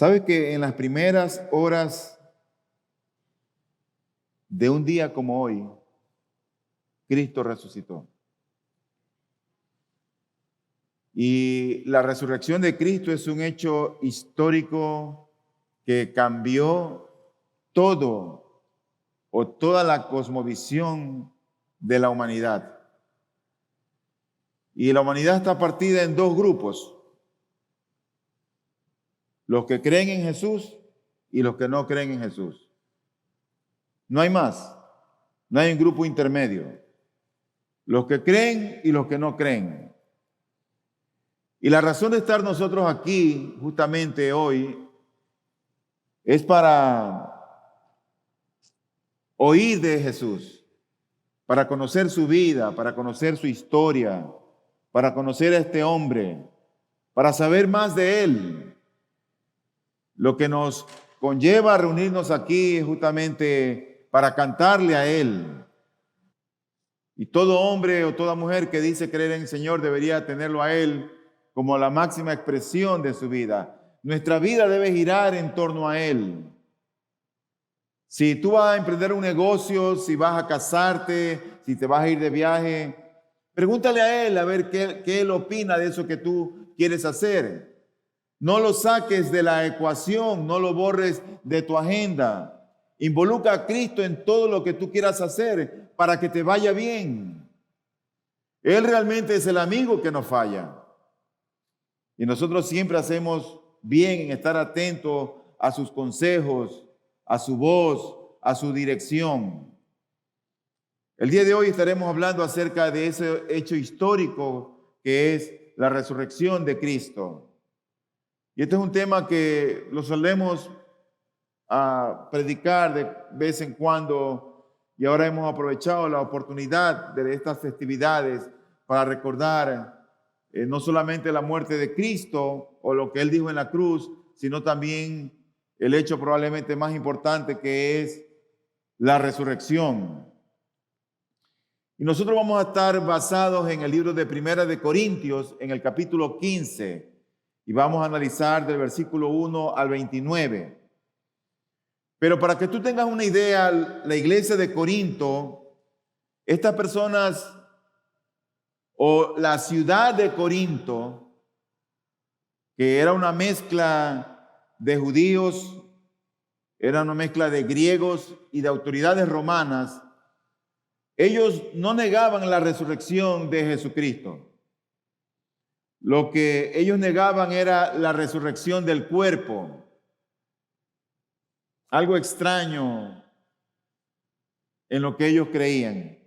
¿Sabe que en las primeras horas de un día como hoy, Cristo resucitó? Y la resurrección de Cristo es un hecho histórico que cambió todo o toda la cosmovisión de la humanidad. Y la humanidad está partida en dos grupos: los que creen en Jesús y los que no creen en Jesús. No hay más, no hay un grupo intermedio. Los que creen y los que no creen. Y la razón de estar nosotros aquí justamente hoy es para oír de Jesús, para conocer su vida, para conocer su historia, para conocer a este hombre, para saber más de él. Lo que nos conlleva a reunirnos aquí es justamente para cantarle a él. Y todo hombre o toda mujer que dice creer en el Señor debería tenerlo a él como la máxima expresión de su vida. Nuestra vida debe girar en torno a él. Si tú vas a emprender un negocio, si vas a casarte, si te vas a ir de viaje, pregúntale a él a ver qué él opina de eso que tú quieres hacer. No lo saques de la ecuación, no lo borres de tu agenda. Involucra a Cristo en todo lo que tú quieras hacer para que te vaya bien. Él realmente es el amigo que no falla. Y nosotros siempre hacemos bien en estar atentos a sus consejos, a su voz, a su dirección. El día de hoy estaremos hablando acerca de ese hecho histórico que es la resurrección de Cristo. Y este es un tema que lo solemos predicar de vez en cuando, y ahora hemos aprovechado la oportunidad de estas festividades para recordar no solamente la muerte de Cristo o lo que Él dijo en la cruz, sino también el hecho probablemente más importante, que es la resurrección. Y nosotros vamos a estar basados en el libro de Primera de Corintios, en el capítulo 15, y vamos a analizar del versículo 1 al 29. Pero para que tú tengas una idea, la iglesia de Corinto, estas personas o la ciudad de Corinto, que era una mezcla de judíos, era una mezcla de griegos y de autoridades romanas, ellos no negaban la resurrección de Jesucristo. Lo que ellos negaban era la resurrección del cuerpo. Algo extraño en lo que ellos creían.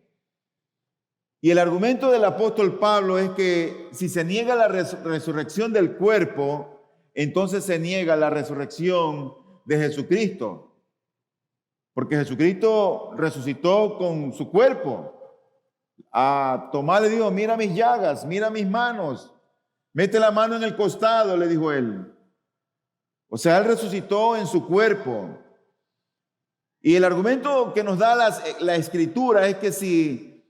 Y el argumento del apóstol Pablo es que si se niega la resurrección del cuerpo, entonces se niega la resurrección de Jesucristo. Porque Jesucristo resucitó con su cuerpo. A Tomás le dijo: mira mis llagas, mira mis manos, mete la mano en el costado, le dijo él. O sea, él resucitó en su cuerpo. Y el argumento que nos da la Escritura es que si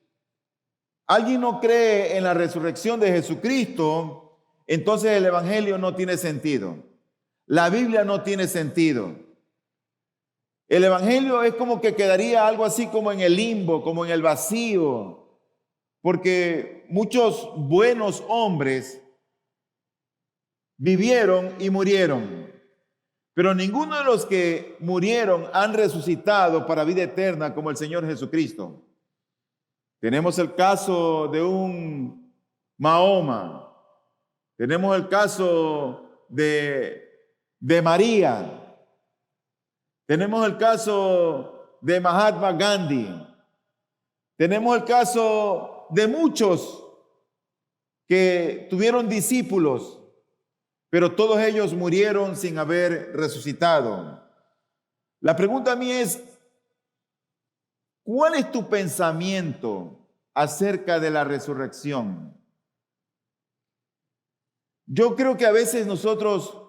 alguien no cree en la resurrección de Jesucristo, entonces el Evangelio no tiene sentido. La Biblia no tiene sentido. El Evangelio es como que quedaría algo así como en el limbo, como en el vacío, porque muchos buenos hombres vivieron y murieron, pero ninguno de los que murieron han resucitado para vida eterna como el Señor Jesucristo. Tenemos el caso de un Mahoma, tenemos el caso de María, tenemos el caso de Mahatma Gandhi, tenemos el caso de muchos que tuvieron discípulos, pero todos ellos murieron sin haber resucitado. La pregunta a mí es: ¿cuál es tu pensamiento acerca de la resurrección? Yo creo que a veces nosotros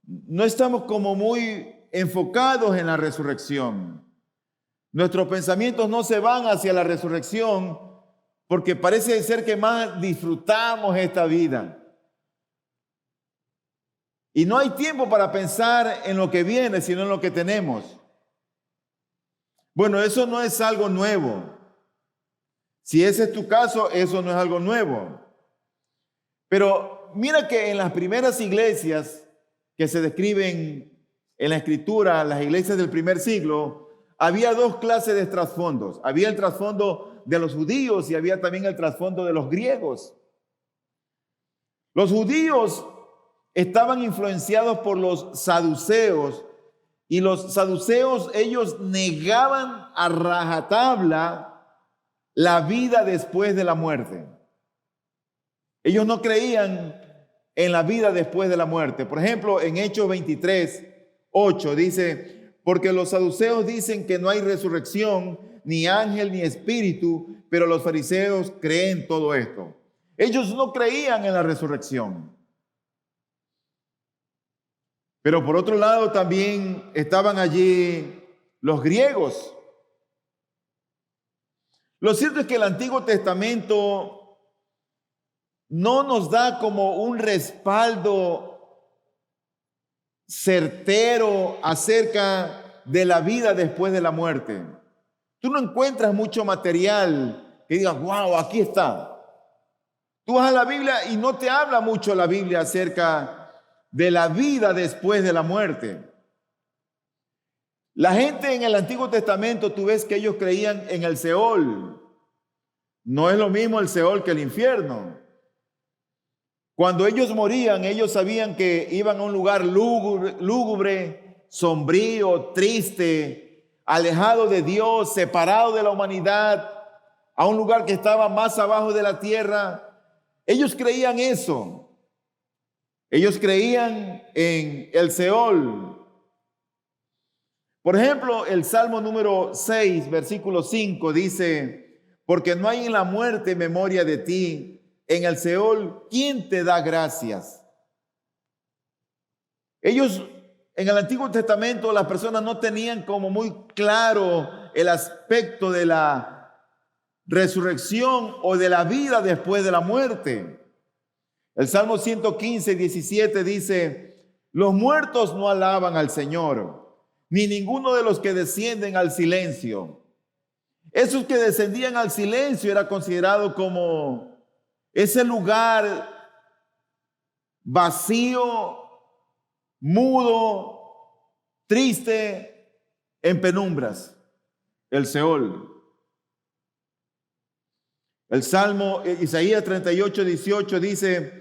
no estamos como muy enfocados en la resurrección. Nuestros pensamientos no se van hacia la resurrección porque parece ser que más disfrutamos esta vida. Y no hay tiempo para pensar en lo que viene, sino en lo que tenemos. Bueno, eso no es algo nuevo. Si ese es tu caso, eso no es algo nuevo. Pero mira que en las primeras iglesias que se describen en la Escritura, las iglesias del primer siglo, había dos clases de trasfondos. Había el trasfondo de los judíos y había también el trasfondo de los griegos. Los judíos estaban influenciados por los saduceos, y los saduceos, ellos negaban a rajatabla la vida después de la muerte. Ellos no creían en la vida después de la muerte. Por ejemplo, en Hechos 23:8 dice: porque los saduceos dicen que no hay resurrección, ni ángel, ni espíritu, pero los fariseos creen todo esto. Ellos no creían en la resurrección. Pero por otro lado también estaban allí los griegos. Lo cierto es que el Antiguo Testamento no nos da como un respaldo certero acerca de la vida después de la muerte. Tú no encuentras mucho material que digas, wow, aquí está. Tú vas a la Biblia y no te habla mucho la Biblia acerca de la vida después de la muerte. La gente en el Antiguo Testamento, tú ves que ellos creían en el Seol. No es lo mismo el Seol que el infierno. Cuando ellos morían, ellos sabían que iban a un lugar lúgubre, sombrío, triste, alejado de Dios, separado de la humanidad, a un lugar que estaba más abajo de la tierra. Ellos creían eso. Ellos creían en el Seol. Por ejemplo, el Salmo número 6, versículo 5 dice: porque no hay en la muerte memoria de ti, en el Seol, ¿quién te da gracias? Ellos, en el Antiguo Testamento, las personas no tenían como muy claro el aspecto de la resurrección o de la vida después de la muerte. El Salmo 115:17 dice: los muertos no alaban al Señor, ni ninguno de los que descienden al silencio. Esos que descendían al silencio era considerado como ese lugar vacío, mudo, triste, en penumbras, el Seol. El Salmo Isaías 38:18 dice: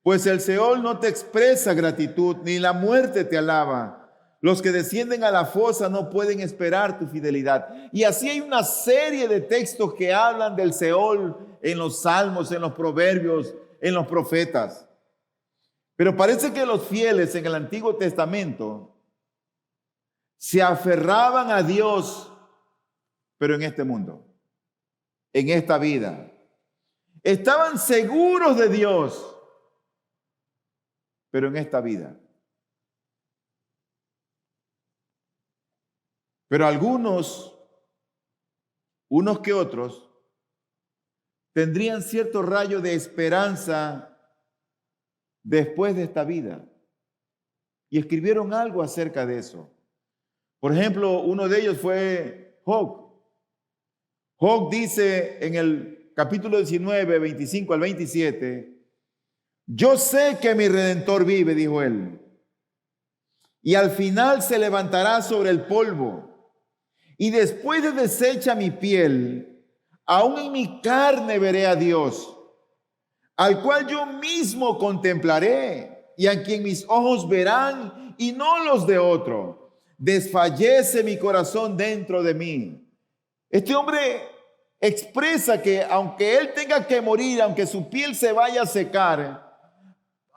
pues el Seol no te expresa gratitud, ni la muerte te alaba. Los que descienden a la fosa no pueden esperar tu fidelidad. Y así hay una serie de textos que hablan del Seol en los salmos, en los proverbios, en los profetas. Pero parece que los fieles en el Antiguo Testamento se aferraban a Dios, pero en este mundo, en esta vida. Estaban seguros de Dios, pero en esta vida. Pero algunos, unos que otros, tendrían cierto rayo de esperanza después de esta vida. Y escribieron algo acerca de eso. Por ejemplo, uno de ellos fue Job. Job dice en el capítulo 19, 25 al 27, yo sé que mi Redentor vive, dijo él, y al final se levantará sobre el polvo. Y después de deshecha mi piel, aún en mi carne veré a Dios, al cual yo mismo contemplaré y a quien mis ojos verán y no los de otro. Desfallece mi corazón dentro de mí. Este hombre expresa que aunque él tenga que morir, aunque su piel se vaya a secar,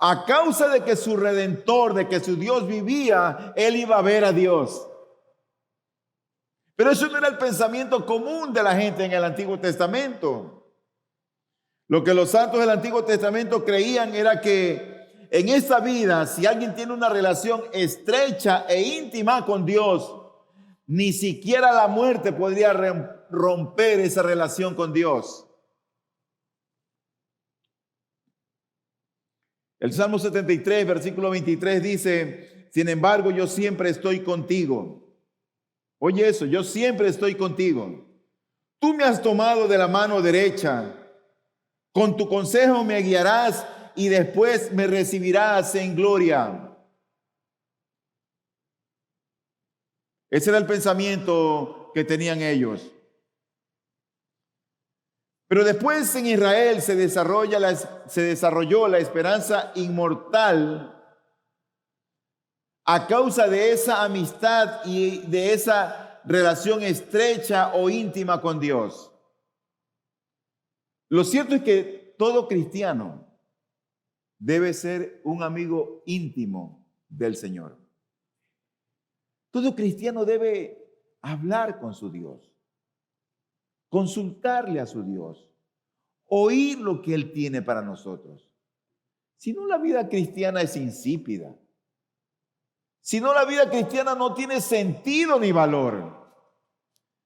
a causa de que su Redentor, de que su Dios vivía, él iba a ver a Dios. Pero eso no era el pensamiento común de la gente en el Antiguo Testamento. Lo que los santos del Antiguo Testamento creían era que en esta vida, si alguien tiene una relación estrecha e íntima con Dios, ni siquiera la muerte podría romper esa relación con Dios. El Salmo 73, versículo 23 dice, sin embargo, yo siempre estoy contigo. Oye eso, yo siempre estoy contigo. Tú me has tomado de la mano derecha. Con tu consejo me guiarás y después me recibirás en gloria. Ese era el pensamiento que tenían ellos. Pero después en Israel se desarrolló la esperanza inmortal a causa de esa amistad y de esa relación estrecha o íntima con Dios. Lo cierto es que todo cristiano debe ser un amigo íntimo del Señor. Todo cristiano debe hablar con su Dios, consultarle a su Dios, oír lo que Él tiene para nosotros. Si no, la vida cristiana es insípida. Si no, la vida cristiana no tiene sentido ni valor.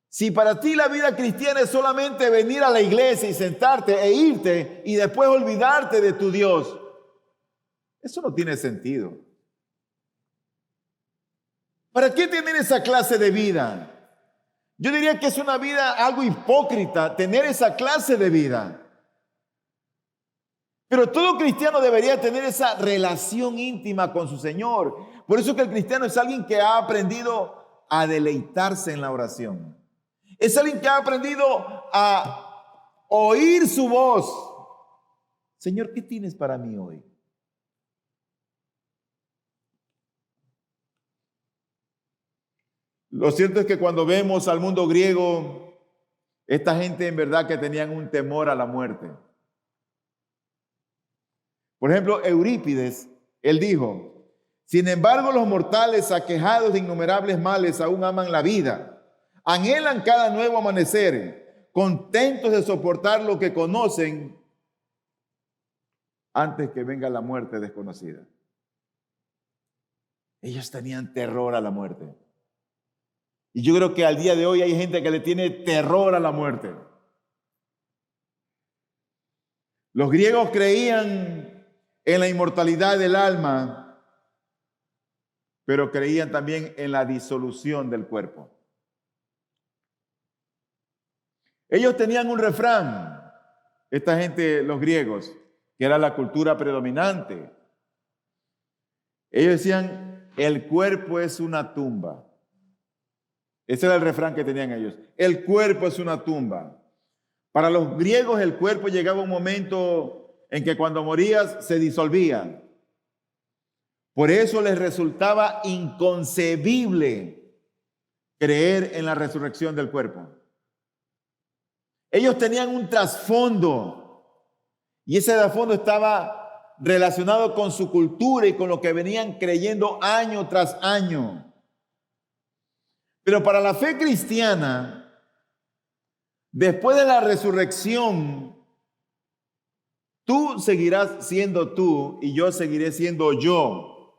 Si para ti la vida cristiana es solamente venir a la iglesia y sentarte e irte y después olvidarte de tu Dios, eso no tiene sentido. ¿Para qué tener esa clase de vida? Yo diría que es una vida algo hipócrita tener esa clase de vida. Pero todo cristiano debería tener esa relación íntima con su Señor. Por eso que el cristiano es alguien que ha aprendido a deleitarse en la oración. Es alguien que ha aprendido a oír su voz. Señor, ¿qué tienes para mí hoy? Lo cierto es que cuando vemos al mundo griego, esta gente en verdad que tenían un temor a la muerte. Por ejemplo, Eurípides, él dijo, sin embargo, los mortales aquejados de innumerables males aún aman la vida, anhelan cada nuevo amanecer, contentos de soportar lo que conocen antes que venga la muerte desconocida. Ellos tenían terror a la muerte. Y yo creo que al día de hoy hay gente que le tiene terror a la muerte. Los griegos creían en la inmortalidad del alma, pero creían también en la disolución del cuerpo. Ellos tenían un refrán, esta gente, los griegos, que era la cultura predominante. Ellos decían, el cuerpo es una tumba. Ese era el refrán que tenían ellos. El cuerpo es una tumba. Para los griegos el cuerpo llegaba a un momento en que cuando morías se disolvía. Por eso les resultaba inconcebible creer en la resurrección del cuerpo. Ellos tenían un trasfondo y ese trasfondo estaba relacionado con su cultura y con lo que venían creyendo año tras año. Pero para la fe cristiana, después de la resurrección, tú seguirás siendo tú y yo seguiré siendo yo.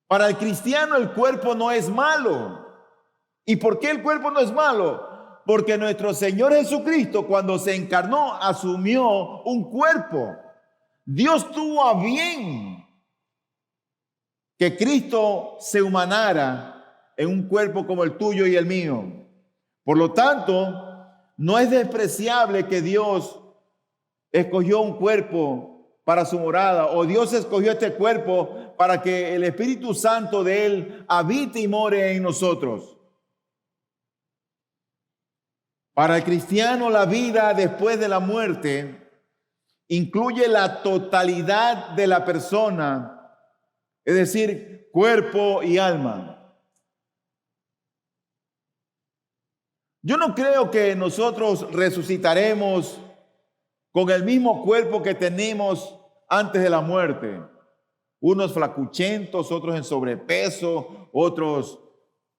Para el cristiano el cuerpo no es malo. ¿Y por qué el cuerpo no es malo? Porque nuestro Señor Jesucristo, cuando se encarnó, asumió un cuerpo. Dios tuvo a bien que Cristo se humanara en un cuerpo como el tuyo y el mío. Por lo tanto, no es despreciable que Dios escogió un cuerpo para su morada, o Dios escogió este cuerpo para que el Espíritu Santo de Él habite y more en nosotros. Para el cristiano, la vida después de la muerte incluye la totalidad de la persona, es decir, cuerpo y alma. Yo no creo que nosotros resucitaremos con el mismo cuerpo que tenemos antes de la muerte. Unos flacuchentos, otros en sobrepeso, otros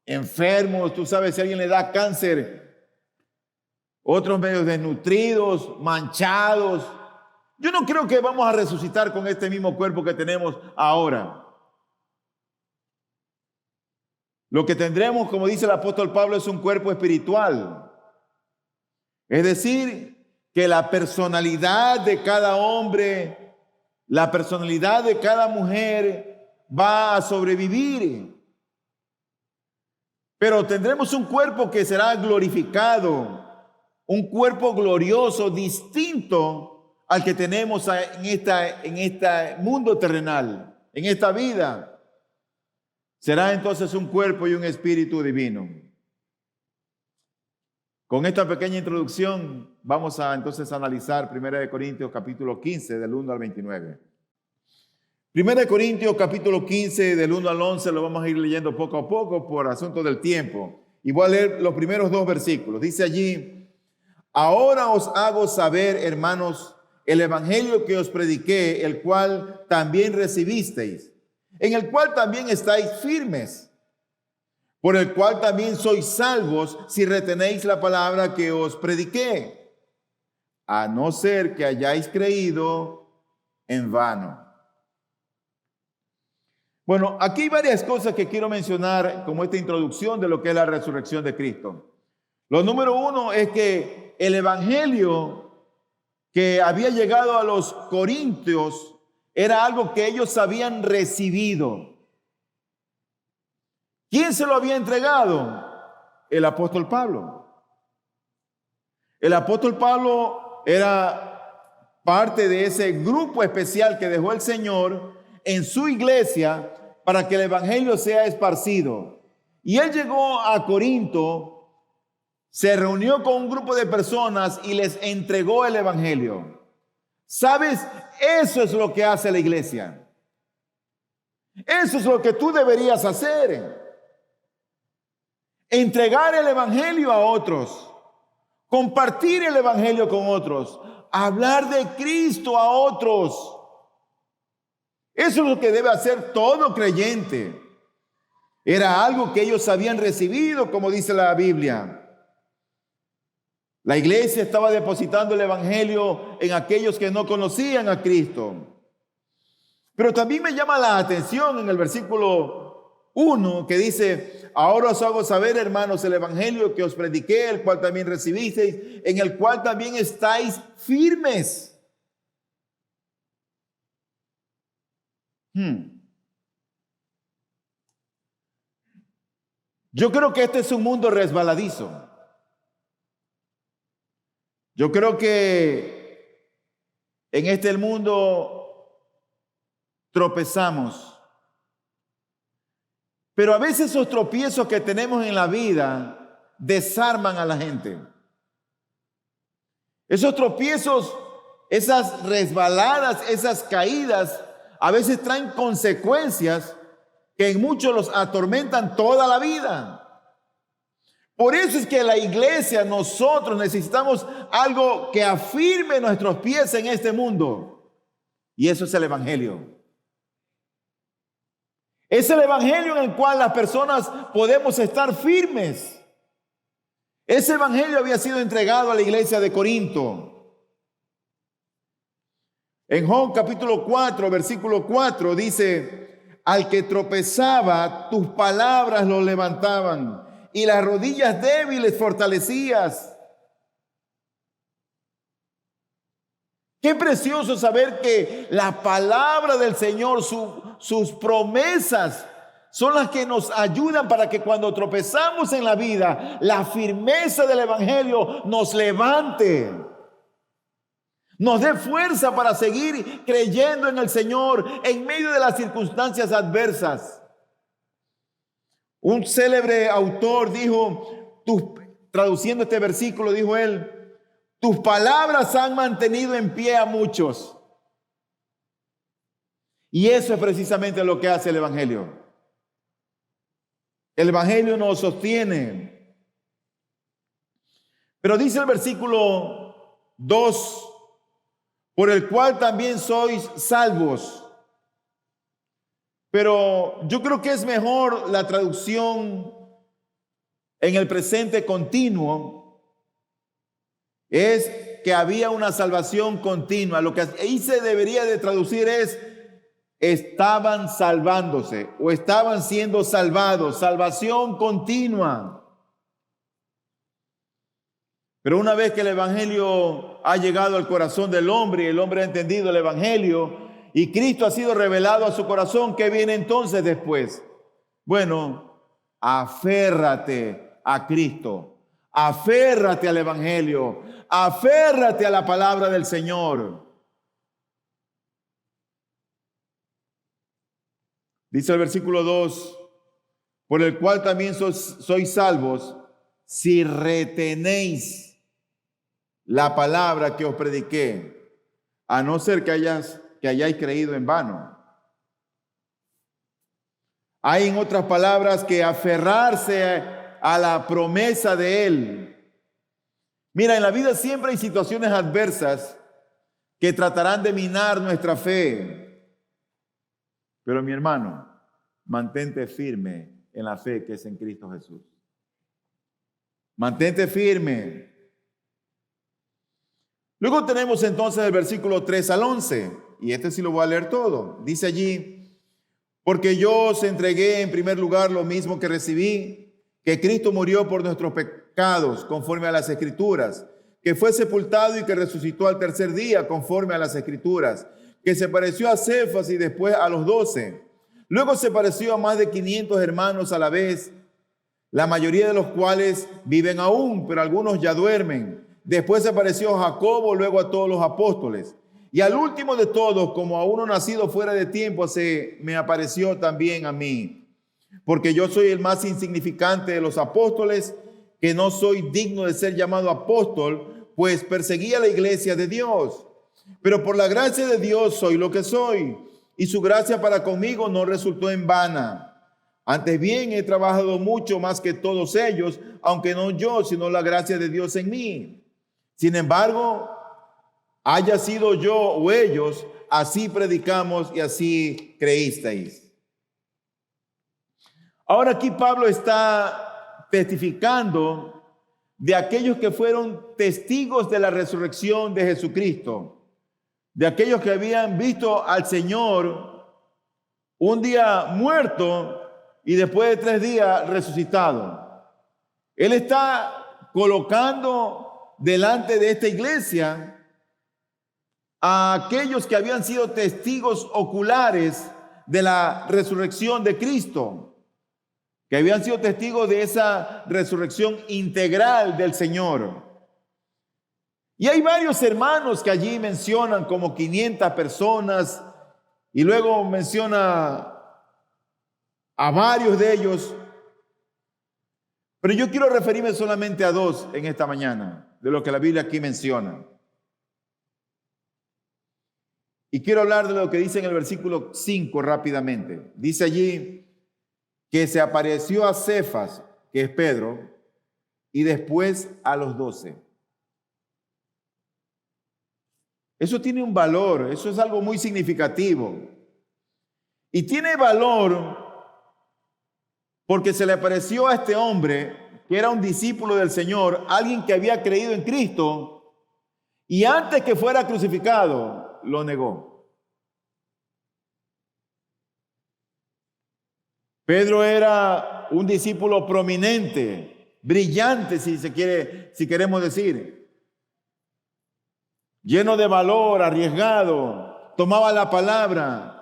enfermos. Tú sabes, si a alguien le da cáncer, otros medio desnutridos, manchados. Yo no creo que vamos a resucitar con este mismo cuerpo que tenemos ahora. Lo que tendremos, como dice el apóstol Pablo, es un cuerpo espiritual. Es decir, que la personalidad de cada hombre La personalidad de cada mujer va a sobrevivir. Pero tendremos un cuerpo que será glorificado, un cuerpo glorioso, distinto al que tenemos en este mundo terrenal, en esta vida. Será entonces un cuerpo y un espíritu divino. Con esta pequeña introducción vamos a entonces analizar 1 Corintios capítulo 15 del 1 al 29. 1 Corintios capítulo 15 del 1 al 11 lo vamos a ir leyendo poco a poco por asunto del tiempo. Y voy a leer los primeros dos versículos. Dice allí: ahora os hago saber, hermanos, el evangelio que os prediqué, el cual también recibisteis, en el cual también estáis firmes, por el cual también sois salvos si retenéis la palabra que os prediqué, a no ser que hayáis creído en vano. Bueno, aquí hay varias cosas que quiero mencionar como esta introducción de lo que es la resurrección de Cristo. Lo número uno es que el evangelio que había llegado a los corintios era algo que ellos habían recibido. ¿Quién se lo había entregado? El apóstol Pablo. El apóstol Pablo era parte de ese grupo especial que dejó el Señor en su iglesia para que el evangelio sea esparcido. Y él llegó a Corinto, se reunió con un grupo de personas y les entregó el evangelio. ¿Sabes? Eso es lo que hace la iglesia. Eso es lo que tú deberías hacer. Entregar el evangelio a otros, compartir el evangelio con otros, hablar de Cristo a otros. Eso es lo que debe hacer todo creyente. Era algo que ellos habían recibido, como dice la Biblia. La iglesia estaba depositando el evangelio en aquellos que no conocían a Cristo. Pero también me llama la atención en el versículo 1 que dice: ahora os hago saber, hermanos, el evangelio que os prediqué, el cual también recibisteis, en el cual también estáis firmes. Yo creo que este es un mundo resbaladizo. Yo creo que en este mundo tropezamos. Pero a veces esos tropiezos que tenemos en la vida desarman a la gente. Esos tropiezos, esas resbaladas, esas caídas, a veces traen consecuencias que en muchos los atormentan toda la vida. Por eso es que la iglesia, nosotros necesitamos algo que afirme nuestros pies en este mundo. Y eso es el evangelio. Es el evangelio en el cual las personas podemos estar firmes. Ese evangelio había sido entregado a la iglesia de Corinto. En Job capítulo 4, versículo 4 dice: al que tropezaba, tus palabras lo levantaban, y las rodillas débiles fortalecías. Qué precioso saber que la palabra del Señor, sus promesas, son las que nos ayudan para que cuando tropezamos en la vida, la firmeza del evangelio nos levante, nos dé fuerza para seguir creyendo en el Señor en medio de las circunstancias adversas. Un célebre autor dijo, traduciendo este versículo, dijo él: tus palabras han mantenido en pie a muchos. Y eso es precisamente lo que hace el evangelio. El evangelio nos sostiene. Pero dice el versículo 2: por el cual también sois salvos. Pero yo creo que es mejor la traducción en el presente continuo. Es que había una salvación continua. Lo que ahí se debería de traducir es: estaban salvándose o estaban siendo salvados. Salvación continua. Pero una vez que el evangelio ha llegado al corazón del hombre y el hombre ha entendido el evangelio, y Cristo ha sido revelado a su corazón, ¿qué viene entonces después? Bueno, aférrate a Cristo, aférrate al Evangelio, aférrate a la palabra del Señor. Dice el versículo 2, por el cual también sois salvos si retenéis la palabra que os prediqué, a no ser que hayáis creído en vano. Hay, en otras palabras, que aferrarse a la promesa de Él. Mira, en la vida siempre hay situaciones adversas que tratarán de minar nuestra fe. Pero mi hermano, mantente firme en la fe que es en Cristo Jesús. Mantente firme. Luego tenemos entonces el versículo 3 al 11, y este sí lo voy a leer todo. Dice allí, porque yo os entregué en primer lugar lo mismo que recibí, que Cristo murió por nuestros pecados conforme a las Escrituras, que fue sepultado y que resucitó al tercer día conforme a las Escrituras, que se pareció a Cefas y después a los 12. Luego se pareció a más de 500 hermanos a la vez, la mayoría de los cuales viven aún, pero algunos ya duermen. Después se apareció a Jacobo, luego a todos los apóstoles. Y al último de todos, como a uno nacido fuera de tiempo, se me apareció también a mí. Porque yo soy el más insignificante de los apóstoles, que no soy digno de ser llamado apóstol, pues perseguía la iglesia de Dios. Pero por la gracia de Dios soy lo que soy, y su gracia para conmigo no resultó en vana. Antes bien, he trabajado mucho más que todos ellos, aunque no yo, sino la gracia de Dios en mí. Sin embargo, haya sido yo o ellos, así predicamos y así creísteis. Ahora aquí Pablo está testificando de aquellos que fueron testigos de la resurrección de Jesucristo, de aquellos que habían visto al Señor un día muerto y después de 3 días resucitado. Él está colocando delante de esta iglesia a aquellos que habían sido testigos oculares de la resurrección de Cristo, que habían sido testigos de esa resurrección integral del Señor. Y hay varios hermanos que allí mencionan como 500 personas, y luego menciona a varios de ellos, pero yo quiero referirme solamente a 2 en esta mañana, de lo que la Biblia aquí menciona. Y quiero hablar de lo que dice en el versículo 5 rápidamente. Dice allí que se apareció a Cefas, que es Pedro, y después a los 12. Eso tiene un valor, eso es algo muy significativo. Y tiene valor porque se le apareció a este hombre, que era un discípulo del Señor, alguien que había creído en Cristo, y antes que fuera crucificado, lo negó. Pedro era un discípulo prominente, brillante, si queremos decir, lleno de valor, arriesgado, tomaba la palabra,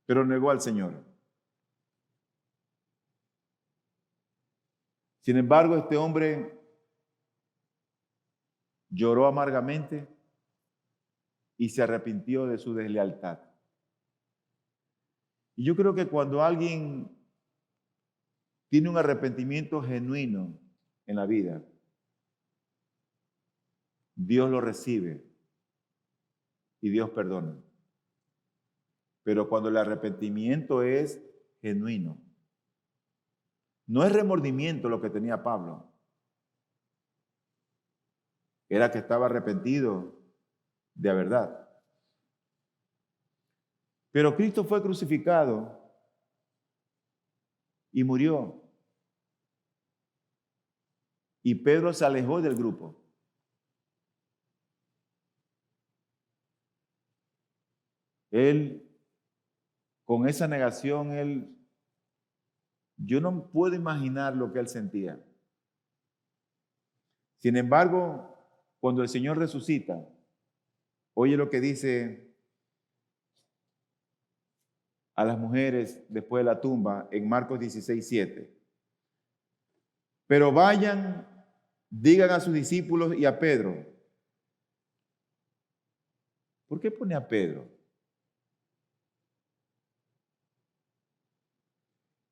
pero negó al Señor. Sin embargo, este hombre lloró amargamente y se arrepintió de su deslealtad. Y yo creo que cuando alguien tiene un arrepentimiento genuino en la vida, Dios lo recibe y Dios perdona. Pero cuando el arrepentimiento es genuino, no es remordimiento lo que tenía Pablo, era que estaba arrepentido de verdad. Pero Cristo fue crucificado y murió. Y Pedro se alejó del grupo. Él, con esa negación, yo no puedo imaginar lo que él sentía. Sin embargo, cuando el Señor resucita, oye lo que dice a las mujeres después de la tumba en Marcos 16:7. Pero vayan, digan a sus discípulos y a Pedro. ¿Por qué pone a Pedro?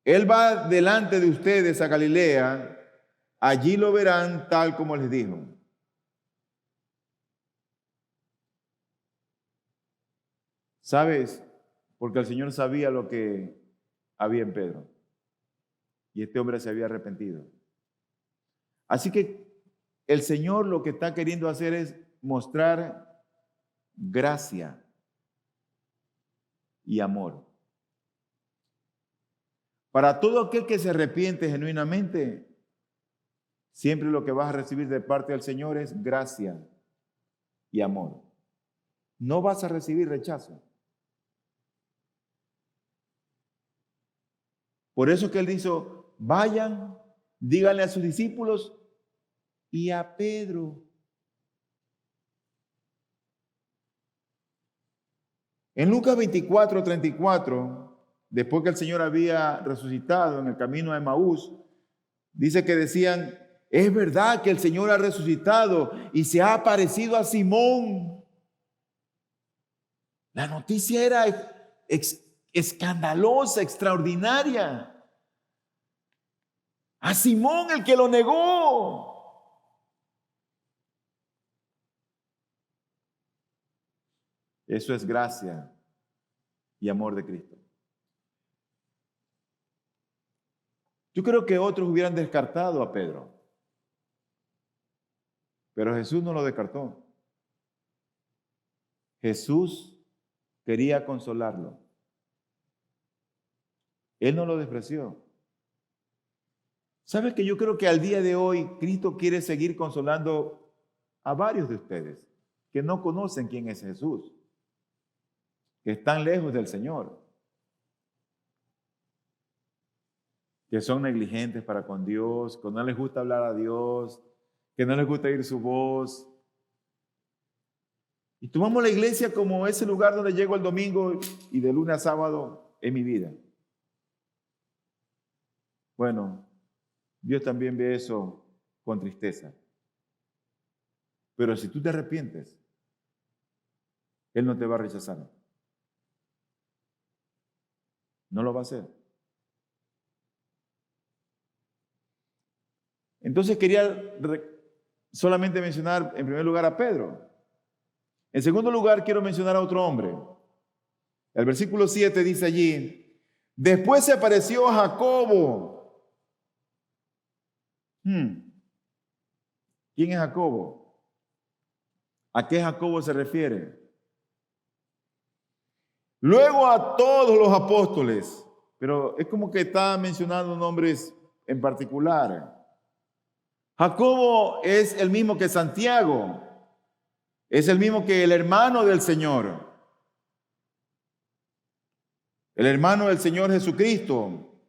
Él va delante de ustedes a Galilea, allí lo verán tal como les dijo. ¿Sabes? Porque el Señor sabía lo que había en Pedro. Y este hombre se había arrepentido. Así que el Señor lo que está queriendo hacer es mostrar gracia y amor. Para todo aquel que se arrepiente genuinamente, siempre lo que vas a recibir de parte del Señor es gracia y amor. No vas a recibir rechazo. Por eso que Él dijo, vayan, díganle a sus discípulos y a Pedro. En Lucas 24:34, después que el Señor había resucitado en el camino a Emaús, dice que decían, es verdad que el Señor ha resucitado y se ha aparecido a Simón. La noticia era escandalosa, extraordinaria. A Simón, el que lo negó. Eso es gracia y amor de Cristo. Yo creo que otros hubieran descartado a Pedro, pero Jesús no lo descartó. Jesús quería consolarlo. Él no lo despreció. ¿Sabes que yo creo que al día de hoy Cristo quiere seguir consolando a varios de ustedes que no conocen quién es Jesús, que están lejos del Señor, que son negligentes para con Dios, que no les gusta hablar a Dios, que no les gusta oír su voz? Y tomamos la iglesia como ese lugar donde llego el domingo y de lunes a sábado en mi vida. Bueno, Dios también ve eso con tristeza. Pero si tú te arrepientes, Él no te va a rechazar. No lo va a hacer. Entonces quería solamente mencionar en primer lugar a Pedro. En segundo lugar quiero mencionar a otro hombre. El versículo 7 dice allí, después se apareció a Jacobo. ¿Quién es Jacobo? ¿A qué Jacobo se refiere? Luego a todos los apóstoles, pero es como que está mencionando nombres en particular. Jacobo es el mismo que Santiago, es el mismo que el hermano del Señor, el hermano del Señor Jesucristo.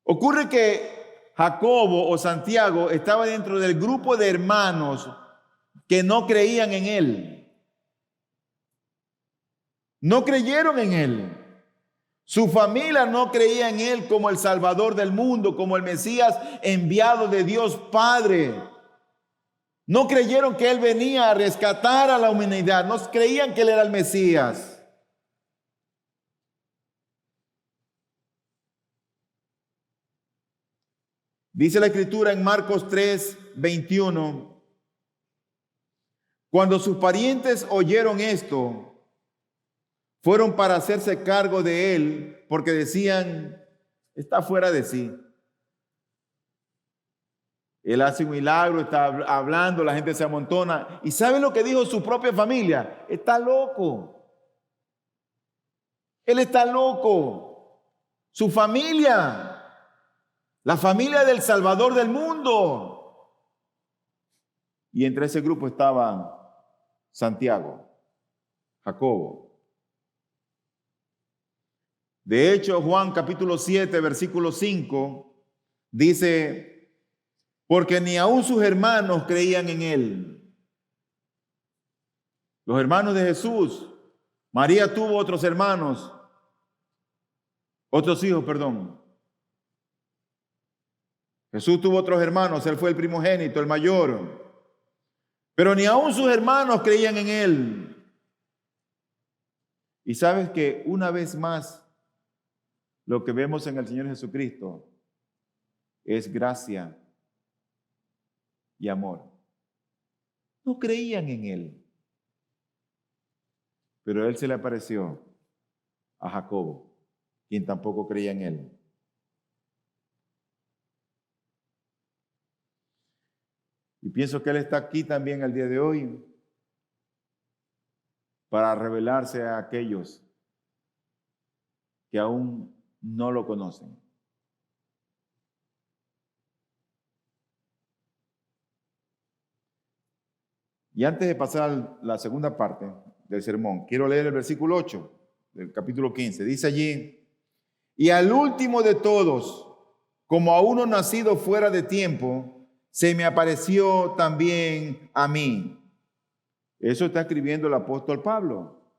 Ocurre que Jacobo o Santiago estaba dentro del grupo de hermanos que no creían en él. No creyeron en él. Su familia no creía en él como el Salvador del mundo, como el Mesías enviado de Dios Padre. No creyeron que él venía a rescatar a la humanidad. No creían que él era el Mesías. Dice la Escritura en Marcos 3:21, cuando sus parientes oyeron esto, fueron para hacerse cargo de él, porque decían, está fuera de sí. Él hace un milagro, está hablando, la gente se amontona. ¿Y sabe lo que dijo su propia familia? Está loco. Él está loco. Su familia. La familia del Salvador del mundo. Y entre ese grupo estaban Santiago, Jacobo. De hecho, Juan capítulo 7, versículo 5, dice, porque ni aun sus hermanos creían en él. Los hermanos de Jesús, María tuvo otros hijos, perdón. Jesús tuvo otros hermanos, él fue el primogénito, el mayor. Pero ni aun sus hermanos creían en él. Y sabes que una vez más, lo que vemos en el Señor Jesucristo es gracia y amor. No creían en él. Pero él se le apareció a Jacobo, quien tampoco creía en él. Y pienso que él está aquí también el día de hoy para revelarse a aquellos que aún no lo conocen. Y antes de pasar a la segunda parte del sermón, quiero leer el versículo 8 del capítulo 15. Dice allí: y al último de todos, como a uno nacido fuera de tiempo, se me apareció también a mí. Eso está escribiendo el apóstol Pablo.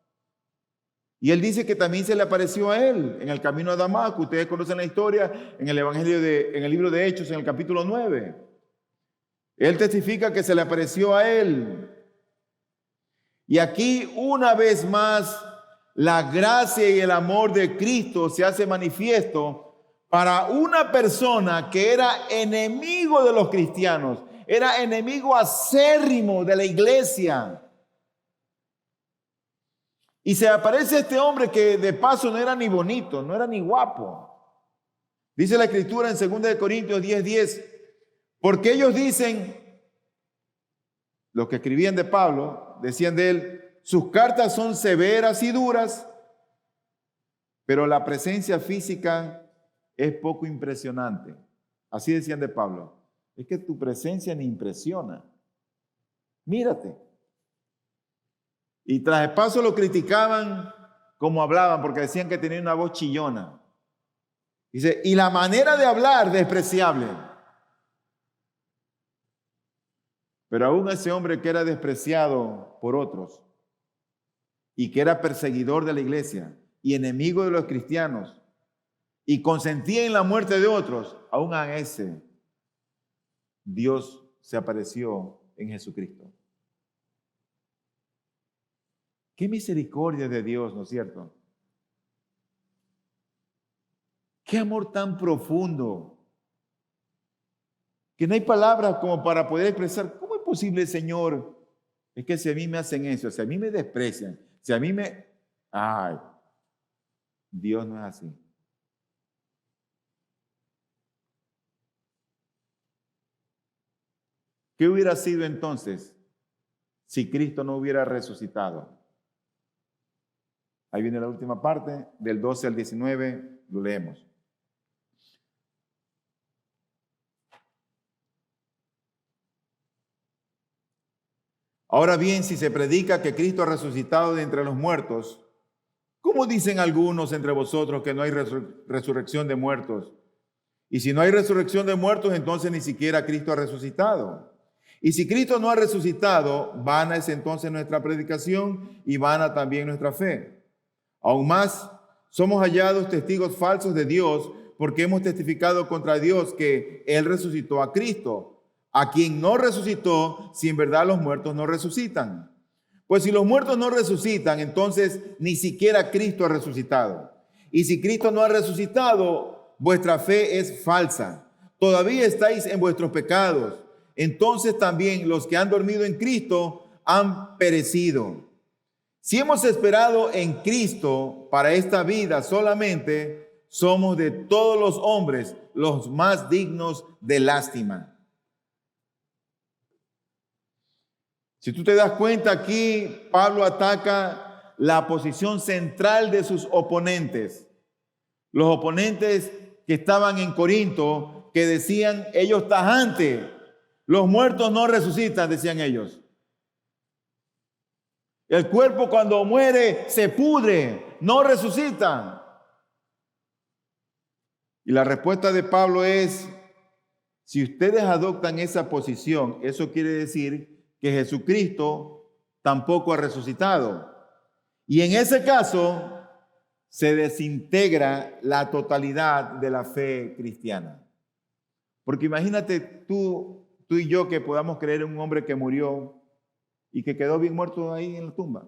Y él dice que también se le apareció a él en el camino a Damasco. Ustedes conocen la historia en el libro de Hechos, en el capítulo 9. Él testifica que se le apareció a él. Y aquí una vez más la gracia y el amor de Cristo se hace manifiesto para una persona que era enemigo de los cristianos, era enemigo acérrimo de la iglesia. Y se aparece este hombre que de paso no era ni bonito, no era ni guapo. Dice la Escritura en 2 Corintios 10:10, porque ellos dicen, los que escribían de Pablo, decían de él, sus cartas son severas y duras, pero la presencia física es poco impresionante. Así decían de Pablo. Es que tu presencia me impresiona. Mírate. Y tras el paso lo criticaban como hablaban, porque decían que tenía una voz chillona. Dice, y la manera de hablar despreciable. Pero aún ese hombre que era despreciado por otros y que era perseguidor de la iglesia y enemigo de los cristianos y consentía en la muerte de otros, aún a ese Dios se apareció en Jesucristo. Qué misericordia de Dios, ¿no es cierto? Qué amor tan profundo, que no hay palabras como para poder expresar. ¿Cómo es posible, Señor? Es que si a mí me hacen eso, si a mí me desprecian, si a mí me... Ay, Dios no es así. ¿Qué hubiera sido entonces si Cristo no hubiera resucitado? Ahí viene la última parte, del 12 al 19, lo leemos. Ahora bien, si se predica que Cristo ha resucitado de entre los muertos, ¿cómo dicen algunos entre vosotros que no hay resurrección de muertos? Y si no hay resurrección de muertos, entonces ni siquiera Cristo ha resucitado. Y si Cristo no ha resucitado, vana es entonces nuestra predicación y vana también nuestra fe. Aún más, somos hallados testigos falsos de Dios porque hemos testificado contra Dios que Él resucitó a Cristo, a quien no resucitó si en verdad los muertos no resucitan. Pues si los muertos no resucitan, entonces ni siquiera Cristo ha resucitado. Y si Cristo no ha resucitado, vuestra fe es falsa. Todavía estáis en vuestros pecados. Entonces también los que han dormido en Cristo han perecido. Si hemos esperado en Cristo para esta vida solamente, somos de todos los hombres los más dignos de lástima. Si tú te das cuenta aquí, Pablo ataca la posición central de sus oponentes. Los oponentes que estaban en Corinto, que decían ellos tajante, los muertos no resucitan, decían ellos. El cuerpo cuando muere se pudre, no resucita. Y la respuesta de Pablo es, si ustedes adoptan esa posición, eso quiere decir que Jesucristo tampoco ha resucitado. Y en ese caso se desintegra la totalidad de la fe cristiana. Porque imagínate tú y yo que podamos creer en un hombre que murió y que quedó bien muerto ahí en la tumba.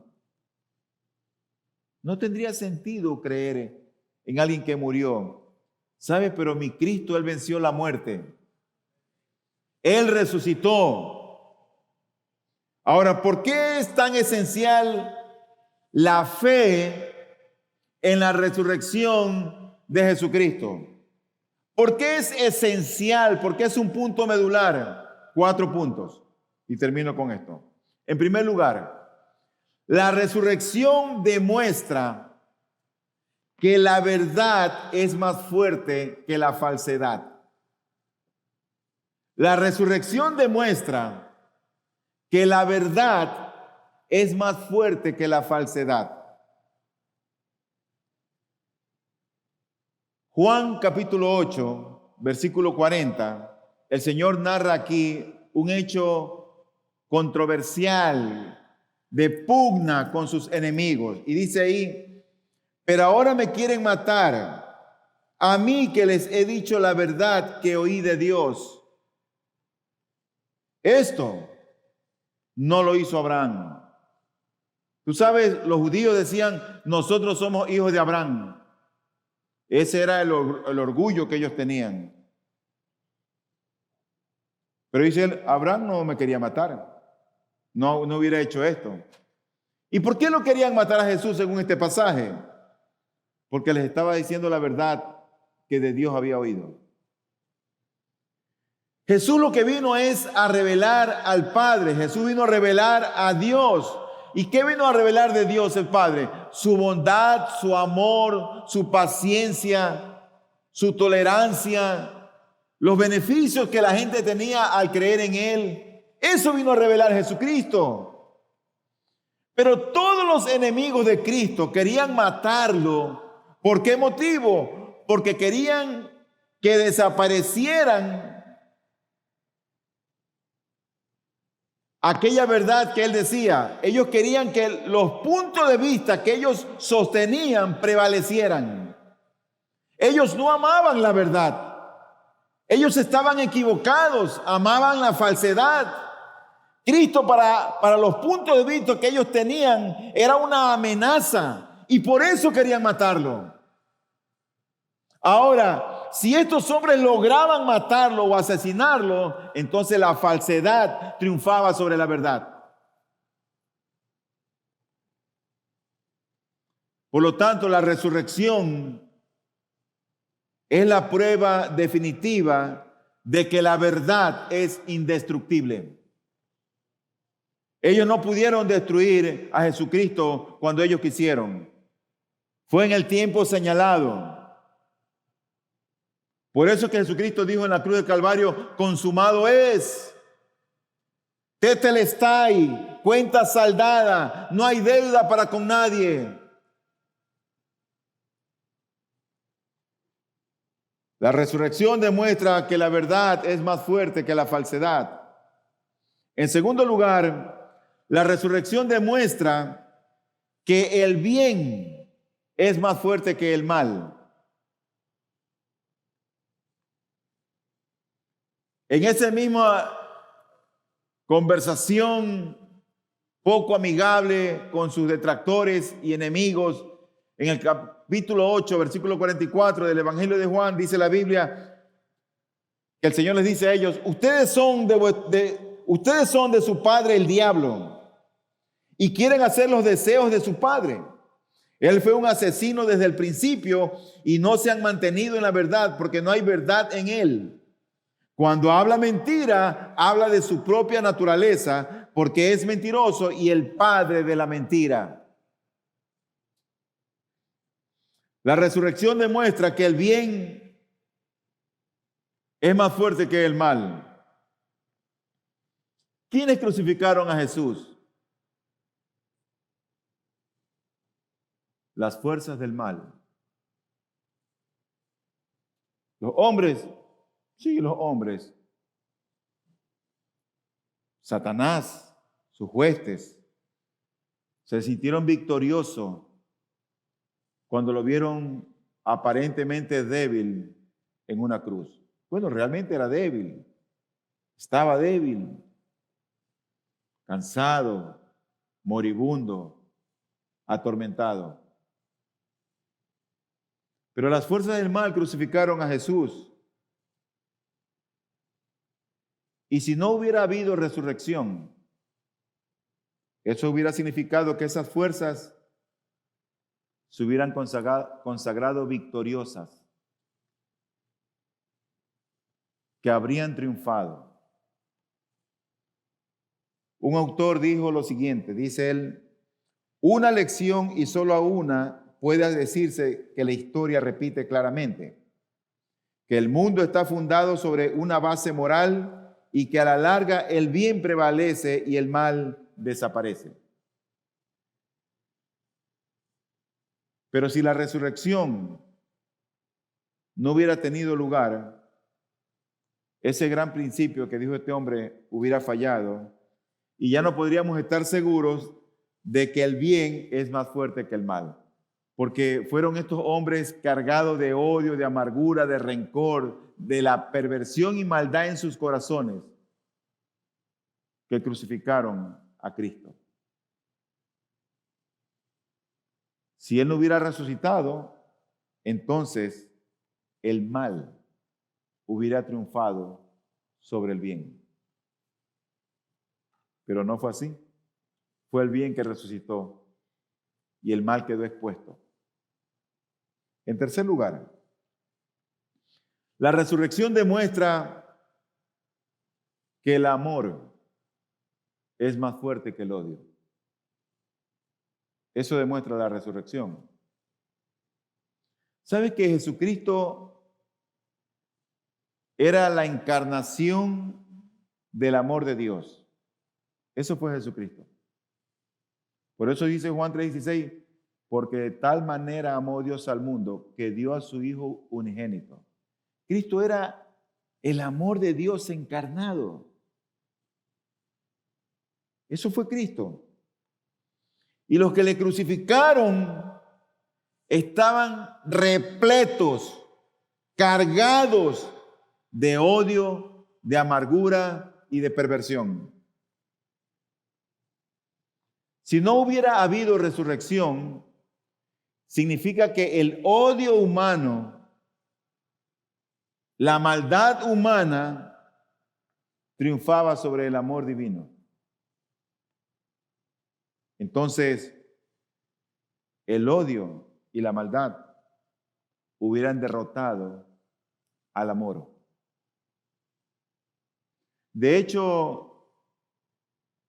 No tendría sentido creer en alguien que murió. ¿Sabes? Pero mi Cristo, Él venció la muerte. Él resucitó. Ahora, ¿por qué es tan esencial la fe en la resurrección de Jesucristo? ¿Por qué es esencial? ¿Por qué es un punto medular? 4 puntos. Y termino con esto. En primer lugar, la resurrección demuestra que la verdad es más fuerte que la falsedad. La resurrección demuestra que la verdad es más fuerte que la falsedad. Juan capítulo 8, versículo 40, el Señor narra aquí un hecho controversial, de pugna con sus enemigos. Y dice ahí, pero ahora me quieren matar, a mí que les he dicho la verdad que oí de Dios. Esto no lo hizo Abraham. Tú sabes, los judíos decían, nosotros somos hijos de Abraham. Ese era el orgullo que ellos tenían. Pero dice él, Abraham no me quería matar. No hubiera hecho esto. ¿Y por qué lo querían matar a Jesús según este pasaje? Porque les estaba diciendo la verdad que de Dios había oído. Jesús lo que vino es a revelar al Padre. Jesús vino a revelar a Dios. ¿Y qué vino a revelar de Dios el Padre? Su bondad, su amor, su paciencia, su tolerancia, los beneficios que la gente tenía al creer en Él. Eso vino a revelar Jesucristo. Pero todos los enemigos de Cristo querían matarlo. ¿Por qué motivo? Porque querían que desaparecieran aquella verdad que él decía. Ellos querían que los puntos de vista que ellos sostenían prevalecieran. Ellos no amaban la verdad. Ellos estaban equivocados, amaban la falsedad. Cristo para los puntos de vista que ellos tenían era una amenaza y por eso querían matarlo. Ahora, si estos hombres lograban matarlo o asesinarlo, entonces la falsedad triunfaba sobre la verdad. Por lo tanto, la resurrección es la prueba definitiva de que la verdad es indestructible. Ellos no pudieron destruir a Jesucristo cuando ellos quisieron. Fue en el tiempo señalado. Por eso que Jesucristo dijo en la cruz del Calvario, consumado es. Tetelestai, cuenta saldada, no hay deuda para con nadie. La resurrección demuestra que la verdad es más fuerte que la falsedad. En segundo lugar, la resurrección demuestra que el bien es más fuerte que el mal. En esa misma conversación poco amigable con sus detractores y enemigos, en el capítulo 8, versículo 44 del Evangelio de Juan, dice la Biblia que el Señor les dice a ellos, ustedes son de su padre el diablo y quieren hacer los deseos de su padre. Él fue un asesino desde el principio y no se han mantenido en la verdad porque no hay verdad en él. Cuando habla mentira, habla de su propia naturaleza porque es mentiroso y el padre de la mentira. La resurrección demuestra que el bien es más fuerte que el mal. ¿Quiénes crucificaron a Jesús? Las fuerzas del mal. Los hombres. Sí, los hombres. Satanás, sus huestes, Se sintieron victoriosos cuando lo vieron aparentemente débil en una cruz. Bueno, realmente era débil, estaba débil, cansado, moribundo, atormentado. Pero las fuerzas del mal crucificaron a Jesús. Y si no hubiera habido resurrección, eso hubiera significado que esas fuerzas se hubieran consagrado victoriosas, que habrían triunfado. Un autor dijo lo siguiente, dice él: una lección y solo a una puede decirse que la historia repite claramente, que el mundo está fundado sobre una base moral y que a la larga el bien prevalece y el mal desaparece. Pero si la resurrección no hubiera tenido lugar, ese gran principio que dijo este hombre hubiera fallado y ya no podríamos estar seguros de que el bien es más fuerte que el mal. Porque fueron estos hombres cargados de odio, de amargura, de rencor, de la perversión y maldad en sus corazones que crucificaron a Cristo. Si Él no hubiera resucitado, entonces el mal hubiera triunfado sobre el bien. Pero no fue así. Fue el bien que resucitó y el mal quedó expuesto. En tercer lugar, la resurrección demuestra que el amor es más fuerte que el odio. Eso demuestra la resurrección. ¿Sabes que Jesucristo era la encarnación del amor de Dios? Eso fue Jesucristo. Por eso dice Juan 3:16, porque de tal manera amó Dios al mundo que dio a su Hijo unigénito. Cristo era el amor de Dios encarnado. Eso fue Cristo. Y los que le crucificaron estaban repletos, cargados de odio, de amargura y de perversión. Si no hubiera habido resurrección, significa que el odio humano, la maldad humana, triunfaba sobre el amor divino. Entonces, el odio y la maldad hubieran derrotado al amor. De hecho,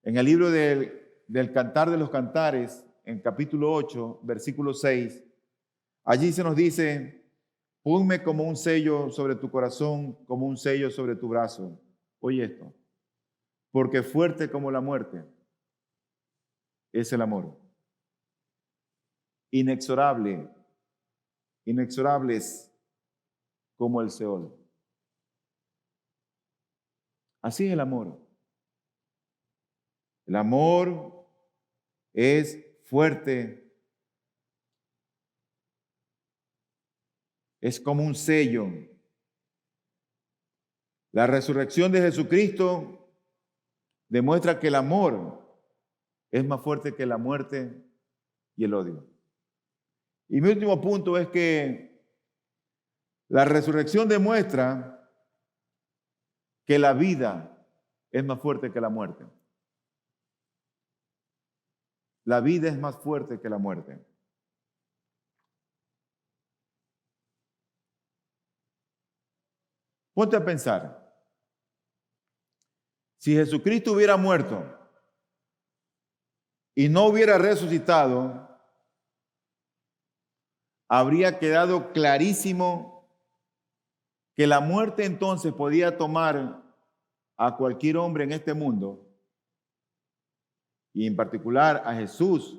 en el libro del Cantar de los Cantares, en capítulo 8, versículo 6, allí se nos dice: ponme como un sello sobre tu corazón, como un sello sobre tu brazo. Oye esto, porque fuerte como la muerte es el amor. Inexorables como el Seol. Así es el amor. El amor es fuerte. Es como un sello. La resurrección de Jesucristo demuestra que el amor es más fuerte que la muerte y el odio. Y mi último punto es que la resurrección demuestra que la vida es más fuerte que la muerte. La vida es más fuerte que la muerte. Ponte a pensar, si Jesucristo hubiera muerto y no hubiera resucitado, habría quedado clarísimo que la muerte entonces podía tomar a cualquier hombre en este mundo, y en particular a Jesús,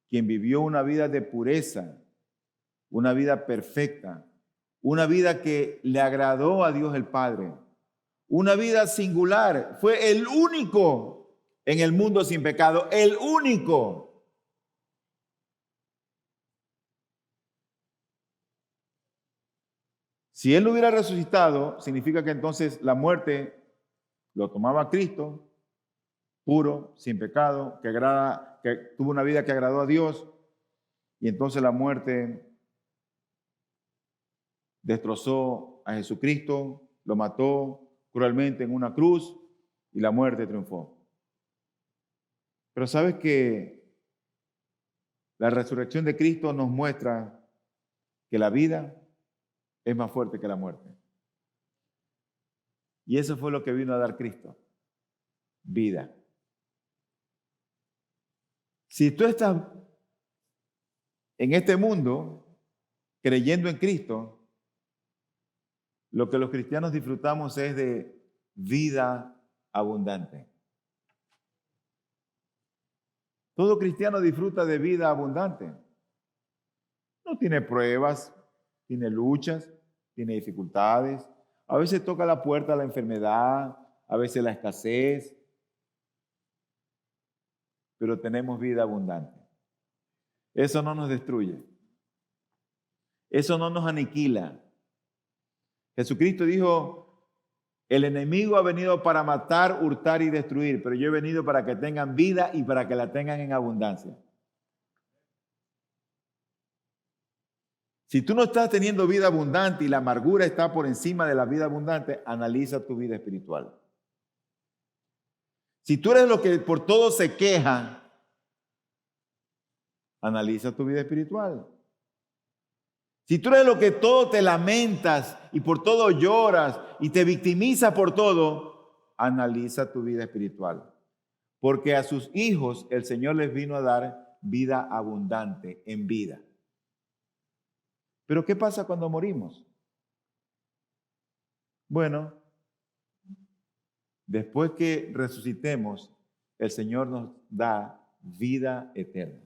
quien vivió una vida de pureza, una vida perfecta, una vida que le agradó a Dios el Padre, una vida singular. Fue el único en el mundo sin pecado, el único. Si Él no hubiera resucitado, significa que entonces la muerte lo tomaba Cristo, puro, sin pecado, que tuvo una vida que agradó a Dios, y entonces la muerte destrozó a Jesucristo, lo mató cruelmente en una cruz y la muerte triunfó. Pero sabes que la resurrección de Cristo nos muestra que la vida es más fuerte que la muerte. Y eso fue lo que vino a dar Cristo, vida. Si tú estás en este mundo creyendo en Cristo, lo que los cristianos disfrutamos es de vida abundante. Todo cristiano disfruta de vida abundante. No tiene pruebas, tiene luchas, tiene dificultades. A veces toca la puerta la enfermedad, a veces la escasez, pero tenemos vida abundante. Eso no nos destruye. Eso no nos aniquila. Jesucristo dijo, el enemigo ha venido para matar, hurtar y destruir, pero yo he venido para que tengan vida y para que la tengan en abundancia. Si tú no estás teniendo vida abundante y la amargura está por encima de la vida abundante, analiza tu vida espiritual. Si tú eres lo que por todo se queja, analiza tu vida espiritual. Si tú eres lo que todo te lamentas y por todo lloras y te victimizas por todo, analiza tu vida espiritual. Porque a sus hijos el Señor les vino a dar vida abundante en vida. Pero ¿qué pasa cuando morimos? Bueno, después que resucitemos, el Señor nos da vida eterna.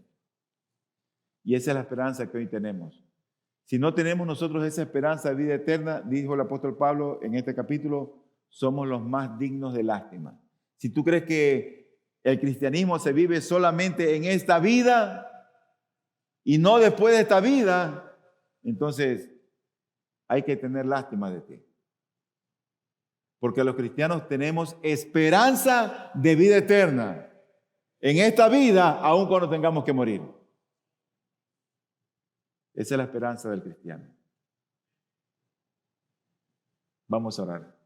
Y esa es la esperanza que hoy tenemos. Si no tenemos nosotros esa esperanza de vida eterna, dijo el apóstol Pablo en este capítulo, somos los más dignos de lástima. Si tú crees que el cristianismo se vive solamente en esta vida y no después de esta vida, entonces hay que tener lástima de ti. Porque los cristianos tenemos esperanza de vida eterna en esta vida, aun cuando tengamos que morir. Esa es la esperanza del cristiano. Vamos a orar.